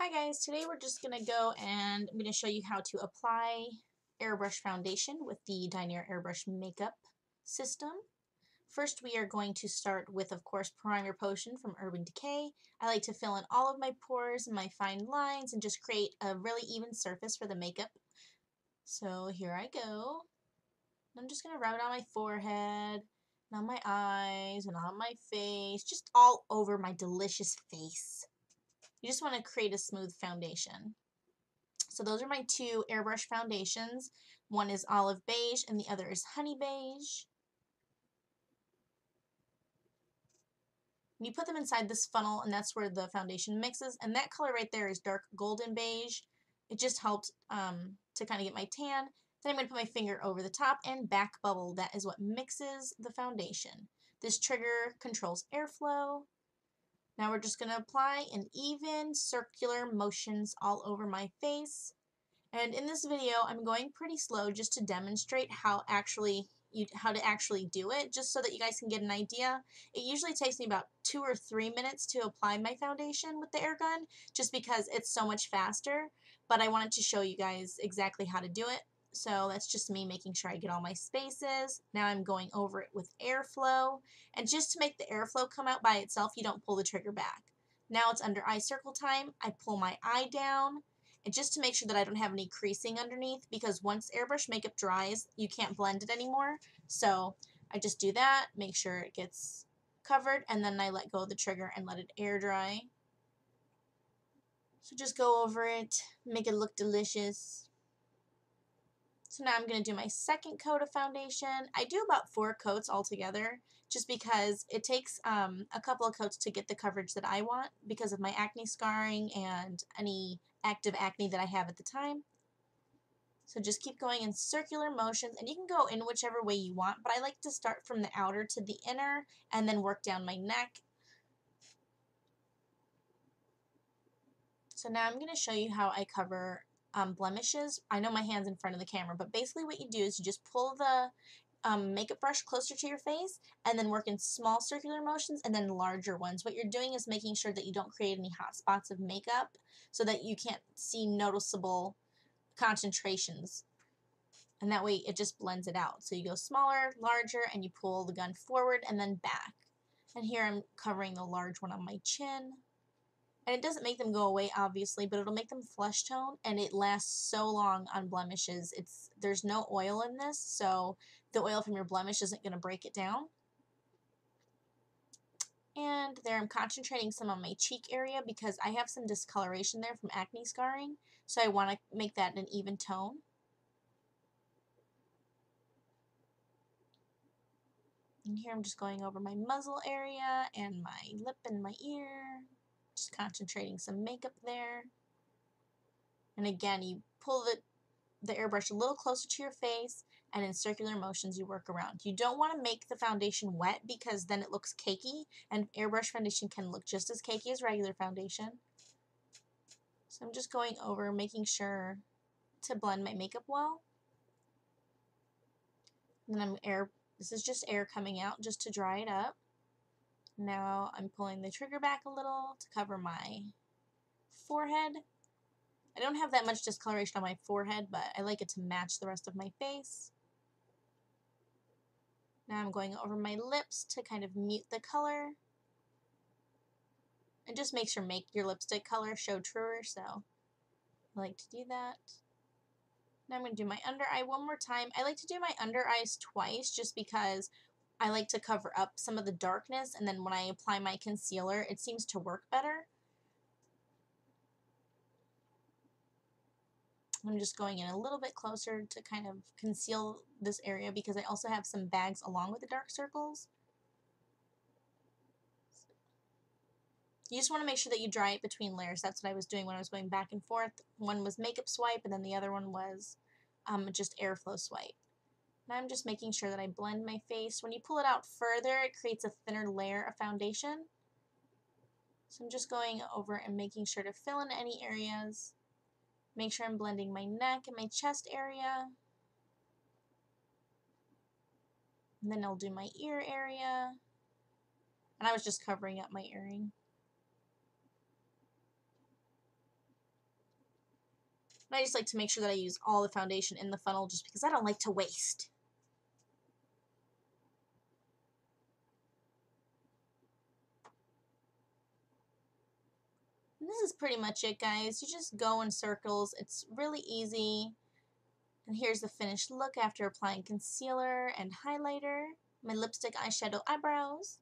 Hi guys, today we're just going to go and I'm going to show you how to apply airbrush foundation with the Dinair Airbrush makeup system. First we are going to start with, of course, Primer Potion from Urban Decay. I like to fill in all of my pores and my fine lines and just create a really even surface for the makeup. So here I go. I'm just going to rub it on my forehead, and on my eyes, and on my face, just all over my delicious face. You just want to create a smooth foundation. So those are my two airbrush foundations. One is olive beige and the other is honey beige. And you put them inside this funnel and that's where the foundation mixes. And that color right there is dark golden beige. It just helped to kind of get my tan. Then I'm going to put my finger over the top and back bubble. That is what mixes the foundation. This trigger controls airflow. Now we're just going to apply an even circular motions all over my face. And in this video, I'm going pretty slow just to demonstrate how to actually do it, just so that you guys can get an idea. It usually takes me about 2 or 3 minutes to apply my foundation with the air gun, just because it's so much faster. But I wanted to show you guys exactly how to do it. So that's just me making sure I get all my spaces. Now I'm going over it with airflow. And just to make the airflow come out by itself, you don't pull the trigger back. Now it's under eye circle time. I pull my eye down. And just to make sure that I don't have any creasing underneath, because once airbrush makeup dries, you can't blend it anymore. So I just do that, make sure it gets covered, and then I let go of the trigger and let it air dry. So just go over it, make it look delicious. So now I'm going to do my second coat of foundation. I do about 4 coats altogether, just because it takes a couple of coats to get the coverage that I want because of my acne scarring and any active acne that I have at the time. So just keep going in circular motions, and you can go in whichever way you want, but I like to start from the outer to the inner and then work down my neck. So now I'm going to show you how I cover blemishes. I know my hand's in front of the camera, but basically what you do is you just pull the makeup brush closer to your face and then work in small circular motions and then larger ones. What you're doing is making sure that you don't create any hot spots of makeup so that you can't see noticeable concentrations. And that way it just blends it out. So you go smaller, larger, and you pull the gun forward and then back. And here I'm covering the large one on my chin. And it doesn't make them go away, obviously, but it'll make them flesh tone, and it lasts so long on blemishes. There's no oil in this, so the oil from your blemish isn't going to break it down. And there I'm concentrating some on my cheek area because I have some discoloration there from acne scarring, so I want to make that an even tone. And here I'm just going over my muzzle area and my lip and my ear. Just concentrating some makeup there. And again, you pull the airbrush a little closer to your face, and in circular motions you work around. You don't want to make the foundation wet because then it looks cakey, and airbrush foundation can look just as cakey as regular foundation. So I'm just going over, making sure to blend my makeup well. And then this is just air coming out just to dry it up. Now I'm pulling the trigger back a little to cover my forehead. I don't have that much discoloration on my forehead, but I like it to match the rest of my face. Now I'm going over my lips to kind of mute the color. And just make sure your lipstick color show truer, so I like to do that. Now I'm going to do my under eye one more time. I like to do my under eyes twice just because I like to cover up some of the darkness, and then when I apply my concealer, it seems to work better. I'm just going in a little bit closer to kind of conceal this area because I also have some bags along with the dark circles. You just want to make sure that you dry it between layers. That's what I was doing when I was going back and forth. One was makeup swipe, and then the other one was just airflow swipe. Now I'm just making sure that I blend my face. When you pull it out further, it creates a thinner layer of foundation. So I'm just going over and making sure to fill in any areas. Make sure I'm blending my neck and my chest area. And then I'll do my ear area. And I was just covering up my earring. And I just like to make sure that I use all the foundation in the funnel just because I don't like to waste. And this is pretty much it, guys. You just go in circles. It's really easy. And here's the finished look after applying concealer and highlighter, my lipstick, eyeshadow, eyebrows.